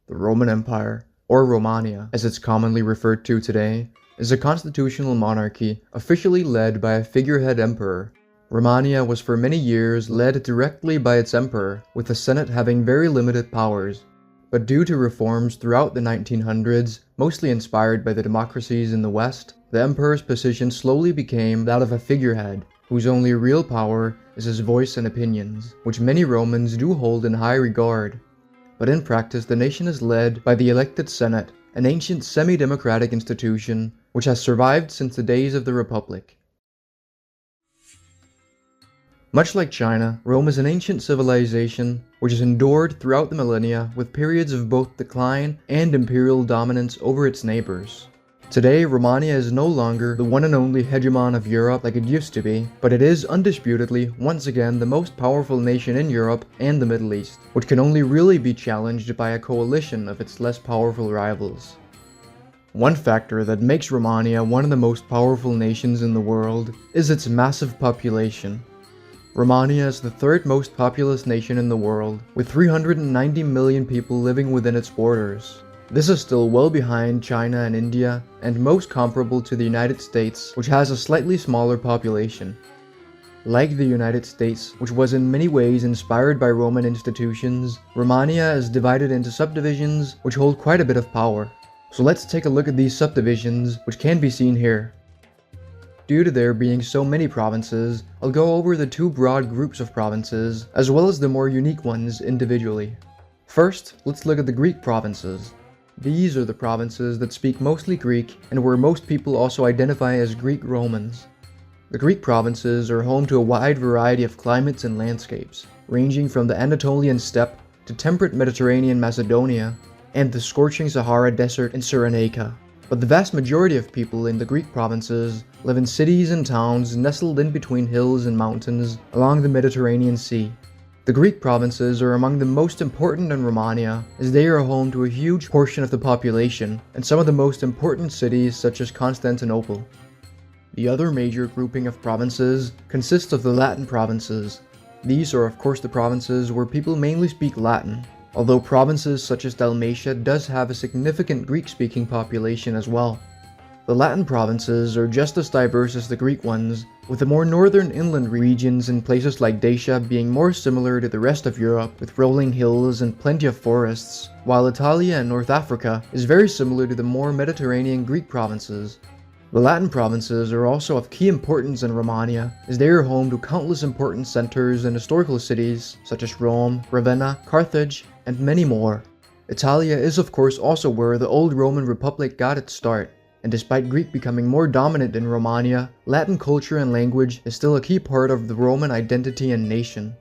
The Roman Empire, or Romania as it's commonly referred to today, is a constitutional monarchy officially led by a figurehead emperor. Romania was for many years led directly by its emperor, with the Senate having very limited powers. But due to reforms throughout the 1900s, mostly inspired by the democracies in the West, the emperor's position slowly became that of a figurehead, whose only real power is his voice and opinions, which many Romans do hold in high regard. But in practice, the nation is led by the elected Senate, an ancient semi-democratic institution which has survived since the days of the Republic. Much like China, Rome is an ancient civilization which has endured throughout the millennia with periods of both decline and imperial dominance over its neighbors. Today, Romania is no longer the one and only hegemon of Europe like it used to be, but it is undisputedly, once again, the most powerful nation in Europe and the Middle East, which can only really be challenged by a coalition of its less powerful rivals. One factor that makes Romania one of the most powerful nations in the world is its massive population. Romania is the third most populous nation in the world, with 390 million people living within its borders. This is still well behind China and India, and most comparable to the United States, which has a slightly smaller population. Like the United States, which was in many ways inspired by Roman institutions, Romania is divided into subdivisions which hold quite a bit of power. So let's take a look at these subdivisions, which can be seen here. Due to there being so many provinces, I'll go over the two broad groups of provinces, as well as the more unique ones individually. First, let's look at the Greek provinces. These are the provinces that speak mostly Greek and where most people also identify as Greek Romans. The Greek provinces are home to a wide variety of climates and landscapes, ranging from the Anatolian steppe to temperate Mediterranean Macedonia and the scorching Sahara Desert in Cyrenaica. But the vast majority of people in the Greek provinces live in cities and towns nestled in between hills and mountains along the Mediterranean Sea. The Greek provinces are among the most important in Romania, as they are home to a huge portion of the population and some of the most important cities such as Constantinople. The other major grouping of provinces consists of the Latin provinces. These are of course the provinces where people mainly speak Latin, although provinces such as Dalmatia does have a significant Greek-speaking population as well. The Latin provinces are just as diverse as the Greek ones, with the more northern inland regions in places like Dacia being more similar to the rest of Europe with rolling hills and plenty of forests, while Italia and North Africa is very similar to the more Mediterranean Greek provinces. The Latin provinces are also of key importance in Romania, as they are home to countless important centers and historical cities such as Rome, Ravenna, Carthage, and many more. Italia is of course also where the old Roman Republic got its start. And despite Greek becoming more dominant in Romania, Latin culture and language is still a key part of the Roman identity and nation.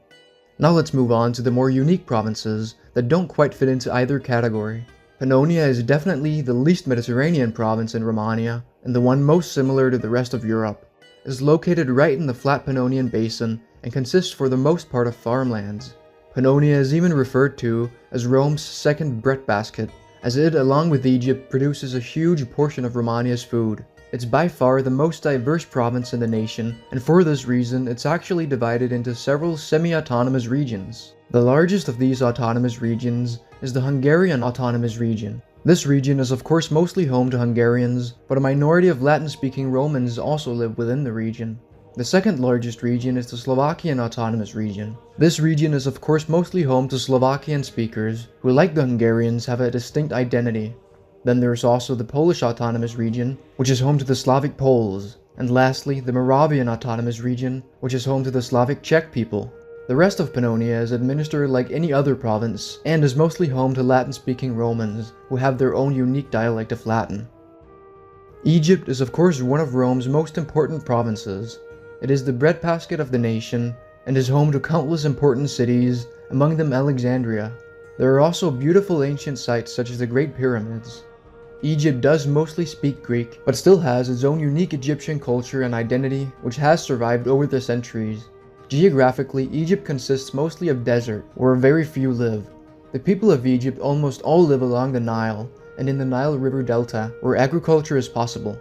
Now let's move on to the more unique provinces that don't quite fit into either category. Pannonia is definitely the least Mediterranean province in Romania, and the one most similar to the rest of Europe. It is located right in the flat Pannonian basin and consists for the most part of farmlands. Pannonia is even referred to as Rome's second breadbasket, as it, along with Egypt, produces a huge portion of Romania's food. It's by far the most diverse province in the nation, and for this reason, it's actually divided into several semi-autonomous regions. The largest of these autonomous regions is the Hungarian Autonomous Region. This region is of course mostly home to Hungarians, but a minority of Latin-speaking Romans also live within the region. The second largest region is the Slovakian Autonomous Region. This region is of course mostly home to Slovakian speakers, who like the Hungarians have a distinct identity. Then there's also the Polish Autonomous Region, which is home to the Slavic Poles. And lastly, the Moravian Autonomous Region, which is home to the Slavic Czech people. The rest of Pannonia is administered like any other province, and is mostly home to Latin-speaking Romans, who have their own unique dialect of Latin. Egypt is of course one of Rome's most important provinces. It is the breadbasket of the nation, and is home to countless important cities, among them Alexandria. There are also beautiful ancient sites such as the Great Pyramids. Egypt does mostly speak Greek, but still has its own unique Egyptian culture and identity, which has survived over the centuries. Geographically, Egypt consists mostly of desert, where very few live. The people of Egypt almost all live along the Nile, and in the Nile River Delta, where agriculture is possible.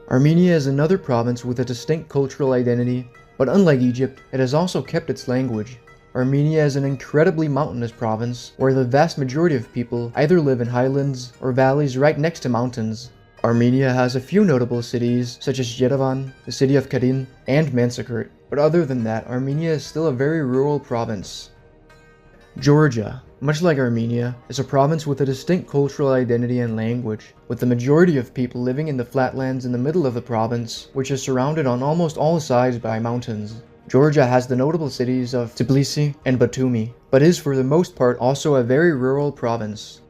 Armenia is another province with a distinct cultural identity, but unlike Egypt, it has also kept its language. Armenia is an incredibly mountainous province where the vast majority of people either live in highlands or valleys right next to mountains. Armenia has a few notable cities such as Yerevan, the city of Karin, and Manzikert, but other than that, Armenia is still a very rural province. Georgia, much like Armenia, is a province with a distinct cultural identity and language, with the majority of people living in the flatlands in the middle of the province, which is surrounded on almost all sides by mountains. Georgia has the notable cities of Tbilisi and Batumi, but is for the most part also a very rural province.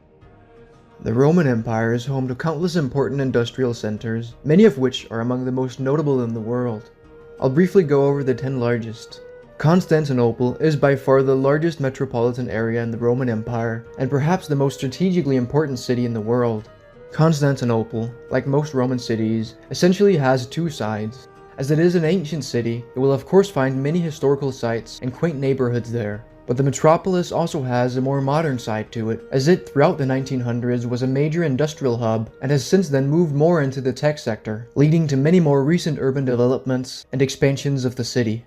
The Roman Empire is home to countless important industrial centers, many of which are among the most notable in the world. I'll briefly go over the 10 largest. Constantinople is by far the largest metropolitan area in the Roman Empire, and perhaps the most strategically important city in the world. Constantinople, like most Roman cities, essentially has two sides. As it is an ancient city, it will of course find many historical sites and quaint neighborhoods there. But the metropolis also has a more modern side to it, as it throughout the 1900s was a major industrial hub and has since then moved more into the tech sector, leading to many more recent urban developments and expansions of the city.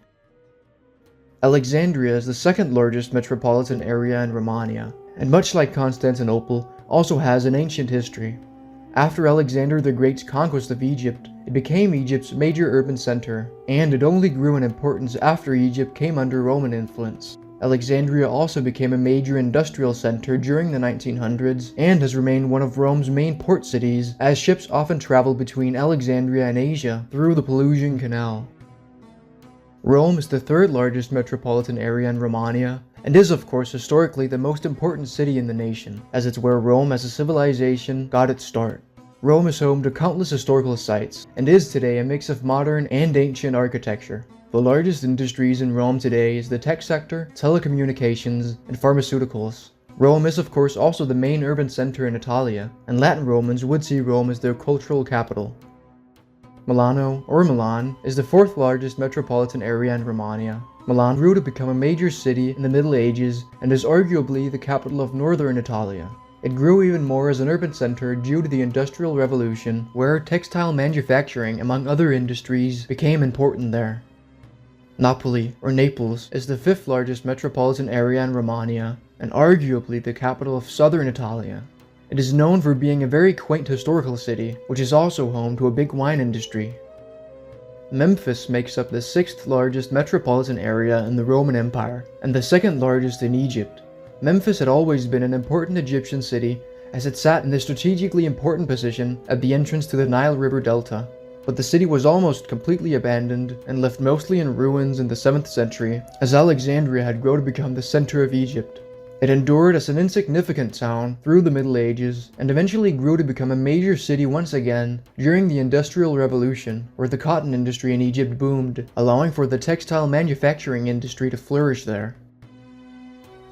Alexandria is the second largest metropolitan area in Romania, and much like Constantinople, also has an ancient history. After Alexander the Great's conquest of Egypt, it became Egypt's major urban center, and it only grew in importance after Egypt came under Roman influence. Alexandria also became a major industrial center during the 1900s and has remained one of Rome's main port cities, as ships often travel between Alexandria and Asia through the Pelusian Canal. Rome is the third largest metropolitan area in Romania, and is of course historically the most important city in the nation, as it's where Rome as a civilization got its start. Rome is home to countless historical sites, and is today a mix of modern and ancient architecture. The largest industries in Rome today is the tech sector, telecommunications, and pharmaceuticals. Rome is of course also the main urban center in Italia, and Latin Romans would see Rome as their cultural capital. Milano, or Milan, is the fourth largest metropolitan area in Romania. Milan grew to become a major city in the Middle Ages and is arguably the capital of northern Italia. It grew even more as an urban center due to the Industrial Revolution, where textile manufacturing, among other industries, became important there. Napoli, or Naples, is the fifth largest metropolitan area in Romania, and arguably the capital of southern Italia. It is known for being a very quaint historical city, which is also home to a big wine industry. Memphis makes up the sixth largest metropolitan area in the Roman Empire, and the second largest in Egypt. Memphis had always been an important Egyptian city, as it sat in the strategically important position at the entrance to the Nile River Delta. But the city was almost completely abandoned and left mostly in ruins in the 7th century, as Alexandria had grown to become the center of Egypt. It endured as an insignificant town through the Middle Ages, and eventually grew to become a major city once again during the Industrial Revolution, where the cotton industry in Egypt boomed, allowing for the textile manufacturing industry to flourish there.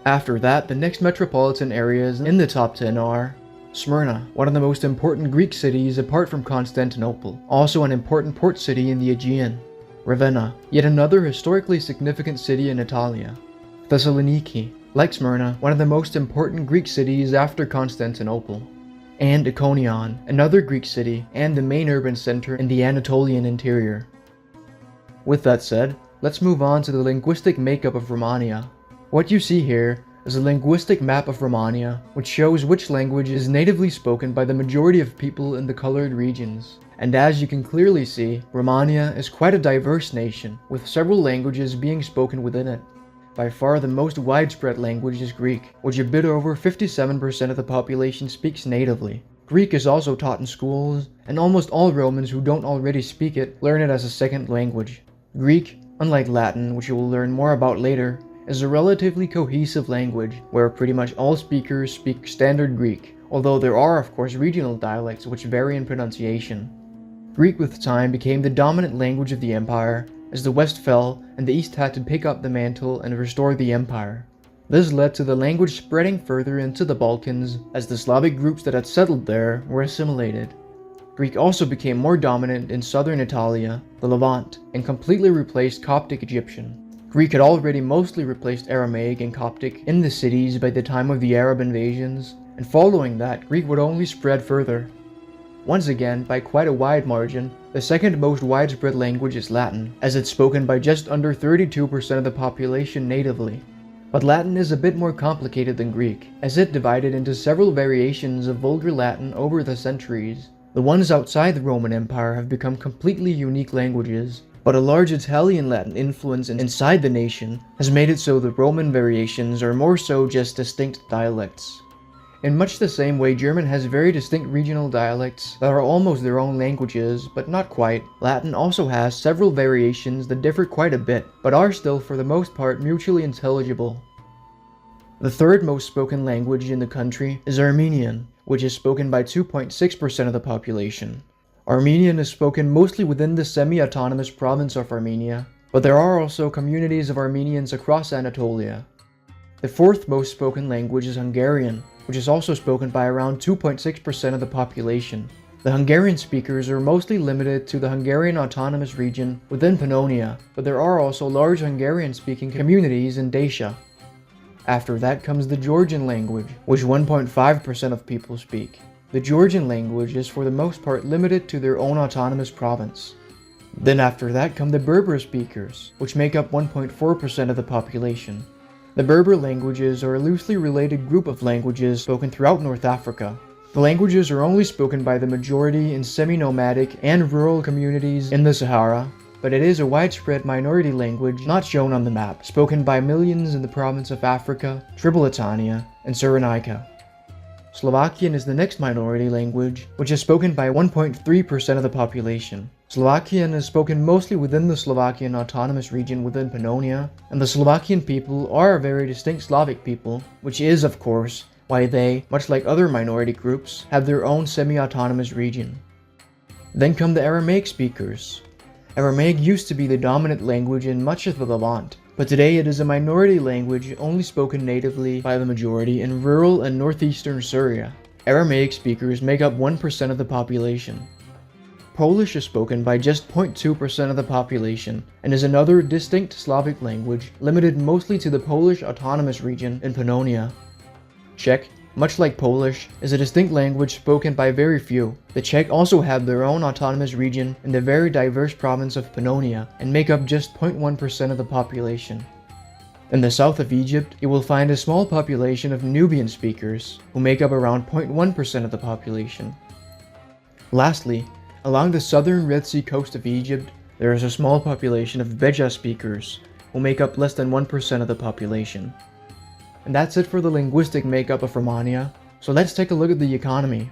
After that, the next metropolitan areas in the top 10 are Smyrna, one of the most important Greek cities apart from Constantinople, also an important port city in the Aegean. Ravenna, yet another historically significant city in Italia. Thessaloniki, like Smyrna, one of the most important Greek cities after Constantinople. And Iconion, another Greek city and the main urban center in the Anatolian interior. With that said, let's move on to the linguistic makeup of Romania. What you see here is a linguistic map of Romania, which shows which language is natively spoken by the majority of people in the colored regions. And as you can clearly see, Romania is quite a diverse nation, with several languages being spoken within it. By far the most widespread language is Greek, which a bit over 57% of the population speaks natively. Greek is also taught in schools, and almost all Romans who don't already speak it learn it as a second language. Greek, unlike Latin, which you will learn more about later, is a relatively cohesive language, where pretty much all speakers speak standard Greek, although there are of course regional dialects which vary in pronunciation. Greek with time became the dominant language of the empire, as the West fell and the East had to pick up the mantle and restore the empire. This led to the language spreading further into the Balkans, as the Slavic groups that had settled there were assimilated. Greek also became more dominant in southern Italia, the Levant, and completely replaced Coptic Egyptian. Greek had already mostly replaced Aramaic and Coptic in the cities by the time of the Arab invasions, and following that, Greek would only spread further. Once again, by quite a wide margin, the second most widespread language is Latin, as it's spoken by just under 32% of the population natively. But Latin is a bit more complicated than Greek, as it divided into several variations of Vulgar Latin over the centuries. The ones outside the Roman Empire have become completely unique languages, but a large Italian Latin influence inside the nation has made it so the Roman variations are more so just distinct dialects. In much the same way German has very distinct regional dialects that are almost their own languages, but not quite, Latin also has several variations that differ quite a bit, but are still for the most part mutually intelligible. The third most spoken language in the country is Armenian, which is spoken by 2.6% of the population. Armenian is spoken mostly within the semi-autonomous province of Armenia, but there are also communities of Armenians across Anatolia. The fourth most spoken language is Hungarian, which is also spoken by around 2.6% of the population. The Hungarian speakers are mostly limited to the Hungarian Autonomous Region within Pannonia, but there are also large Hungarian-speaking communities in Dacia. After that comes the Georgian language, which 1.5% of people speak. The Georgian language is for the most part limited to their own autonomous province. Then after that come the Berber speakers, which make up 1.4% of the population. The Berber languages are a loosely related group of languages spoken throughout North Africa. The languages are only spoken by the majority in semi-nomadic and rural communities in the Sahara, but it is a widespread minority language not shown on the map, spoken by millions in the province of Africa, Tripolitania, and Cyrenaica. Slovakian is the next minority language, which is spoken by 1.3% of the population. Slovakian is spoken mostly within the Slovakian Autonomous Region within Pannonia, and the Slovakian people are a very distinct Slavic people, which is, of course, why they, much like other minority groups, have their own semi-autonomous region. Then come the Aramaic speakers. Aramaic used to be the dominant language in much of the Levant, but today it is a minority language only spoken natively by the majority in rural and northeastern Syria. Aramaic speakers make up 1% of the population. Polish is spoken by just 0.2% of the population and is another distinct Slavic language limited mostly to the Polish Autonomous Region in Pannonia. Czech, much like Polish, is a distinct language spoken by very few. The Czech also have their own autonomous region in the very diverse province of Pannonia and make up just 0.1% of the population. In the south of Egypt, you will find a small population of Nubian speakers, who make up around 0.1% of the population. Lastly, along the southern Red Sea coast of Egypt, there is a small population of Beja speakers, who make up less than 1% of the population. And that's it for the linguistic makeup of Romania, so let's take a look at the economy.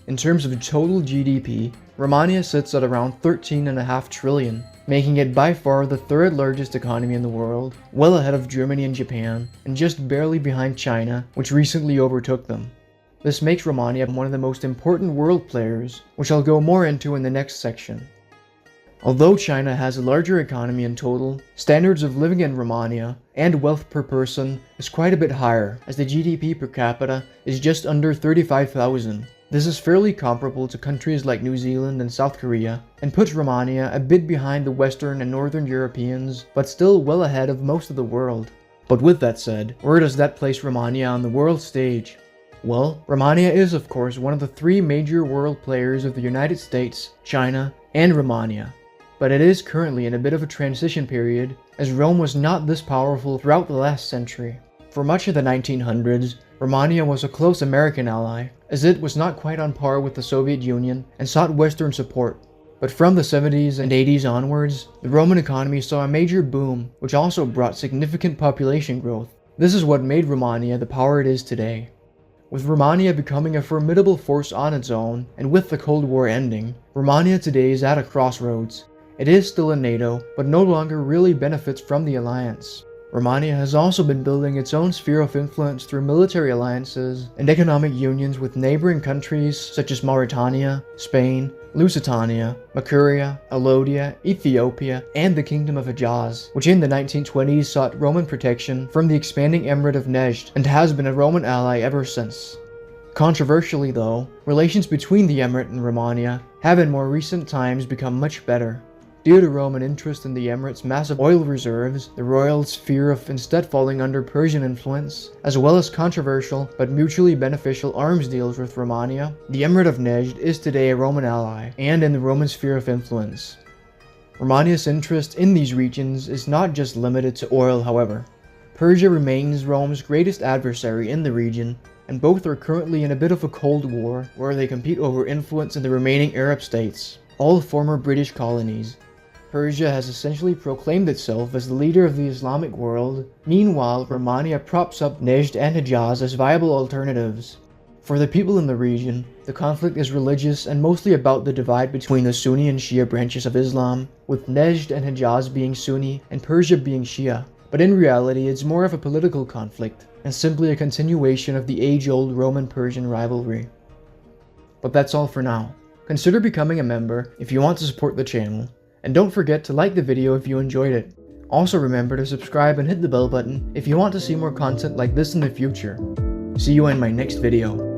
In terms of total GDP, Romania sits at around 13.5 trillion, making it by far the third largest economy in the world, well ahead of Germany and Japan, and just barely behind China, which recently overtook them. This makes Romania one of the most important world players, which I'll go more into in the next section. Although China has a larger economy in total, standards of living in Romania and wealth per person is quite a bit higher, as the GDP per capita is just under 35,000. This is fairly comparable to countries like New Zealand and South Korea, and puts Romania a bit behind the Western and Northern Europeans, but still well ahead of most of the world. But with that said, where does that place Romania on the world stage? Well, Romania is of course one of the three major world players of the United States, China, and Romania. But it is currently in a bit of a transition period, as Rome was not this powerful throughout the last century. For much of the 1900s, Romania was a close American ally, as it was not quite on par with the Soviet Union and sought Western support. But from the 70s and 80s onwards, the Roman economy saw a major boom, which also brought significant population growth. This is what made Romania the power it is today. With Romania becoming a formidable force on its own, and with the Cold War ending, Romania today is at a crossroads. It is still in NATO, but no longer really benefits from the alliance. Romania has also been building its own sphere of influence through military alliances and economic unions with neighboring countries such as Mauritania, Spain, Lusitania, Makuria, Alodia, Ethiopia, and the Kingdom of Hejaz, which in the 1920s sought Roman protection from the expanding Emirate of Nejd and has been a Roman ally ever since. Controversially though, relations between the Emirate and Romania have in more recent times become much better. Due to Roman interest in the Emirate's massive oil reserves, the royals' fear of instead falling under Persian influence, as well as controversial but mutually beneficial arms deals with Romania, the Emirate of Nejd is today a Roman ally and in the Roman sphere of influence. Romania's interest in these regions is not just limited to oil, however. Persia remains Rome's greatest adversary in the region, and both are currently in a bit of a cold war where they compete over influence in the remaining Arab states, all former British colonies. Persia has essentially proclaimed itself as the leader of the Islamic world. Meanwhile, Romania props up Najd and Hejaz as viable alternatives. For the people in the region, the conflict is religious and mostly about the divide between the Sunni and Shia branches of Islam, with Najd and Hejaz being Sunni and Persia being Shia. But in reality, it's more of a political conflict, and simply a continuation of the age-old Roman-Persian rivalry. But that's all for now. Consider becoming a member if you want to support the channel, and don't forget to like the video if you enjoyed it. Also remember to subscribe and hit the bell button if you want to see more content like this in the future. See you in my next video.